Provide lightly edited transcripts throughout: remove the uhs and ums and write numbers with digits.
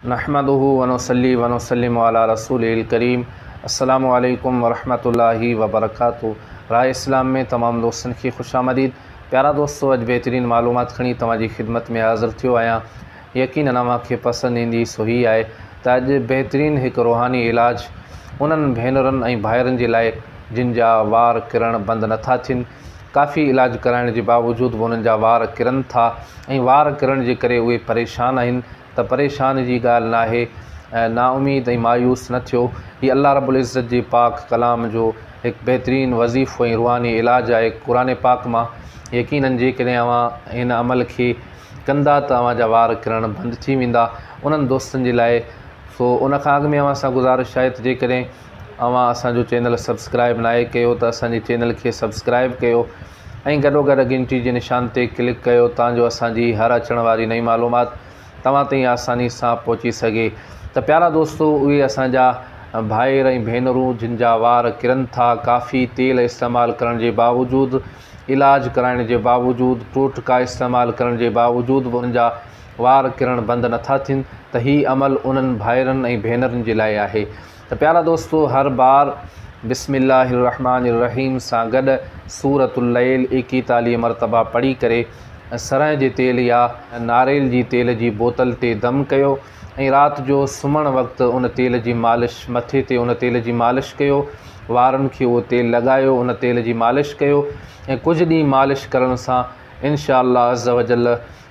नहमदुहु व नुसल्ली व नुसल्लिमु अला रसूलिल करीम। अस्सलामु अलैकुम व रहमतुल्लाहि व बरकातुहू। राह इस्लाम में तमाम दोस्तन की खुशामदीद। प्यारा दोस्तों, अज बेहतरीन मालूमात खणी तव्हांजी खिदमत में हाज़िर थियो आहियां। यकीनन तव्हांखे पसंद ईंदी सो ही आहे त अॼु बेहतरीन हिकु रूहानी इलाज उन्हनि भेनरुनि ऐं भाइरनि जे लाइ जिन जा वार किरण बंदि नथा थियनि। काफ़ी इलाज कराइण जे बावजूदि बि उन्हनि जा वार किरनि था ऐं वार किरण जे करे उहे परेशान आहिनि। त परेशान जी ॻाल्हि नाहे, नाउमीद ऐं मायूस न थियो। हीअ अल्लाह रब्बुल इज़्ज़त जे पाक कलाम जो हिकु बहितरीन वज़ीफ़ो ऐं रूहानी इलाज आहे क़ुरान पाक मां। यकीनन जेकॾहिं अवां हिन अमल खे कंदा त अव्हांजा वार किरण बंदि थी वेंदा उन्हनि दोस्तनि जे लाइ। सो उन खां अॻु में अव्हां सां गुज़ारिश आहे त जेकॾहिं अव्हां असांजो चैनल सब्सक्राइब नाहे कयो त असांजे चैनल खे सब्सक्राइब कयो ऐं गॾोगॾु घंटी जे निशान ते क्लिक कयो तांजो असांजी हर अचण वारी नई मालूमात तव्हां ताईं आसानी सां पहुची सघे। त प्यारा दोस्तो, उहे असांजा भाइर ऐं भेनरूं जिन जा वार किरनि था, काफ़ी तेल इस्तेमालु करण जे बावजूदि, इलाज कराइण जे बावजूदि, टोटका इस्तेमालु करण जे बावजूदि बि उन्हनि जा वार किरण बंदि नथा थियनि, त हीउ अमल उन्हनि भाइरनि ऐं भेनरुनि जे लाइ आहे। त प्यारा दोस्तो, हर बार बिस्मिल्लाहिर्रहमानिर्रहीम सां गॾु सूरतुल लैल 41 मरतबा पढ़ी करे सरह जे तेल या नारेल जी तेल जी बोतल ते दम कयो ऐं राति जो सुम्हण वक़्तु उन तेल जी मालिश, मथे ते उन तेल जी मालिश कयो, वारनि खे उहो तेल लॻायो, उन तेल जी मालिश कयो ऐं कुझु ॾींहं मालिश करण सां इंशा अल्लाह अज़्ज़ व जल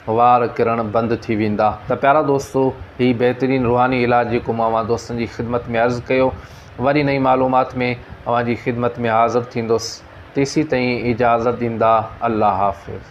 वार किरण बंदि थी वेंदा। त प्यारा दोस्तो, हीउ बहितरीन रूहानी इलाज जेको मां अव्हां दोस्तनि जी ख़िदमत में अर्ज़ु कयो, वरी नई मालूमात में अव्हांजी ख़िदमत में हाज़िर थींदुसि। तेसीं ताईं इजाज़त ॾींदा। अल्लाह हाफ़िज़।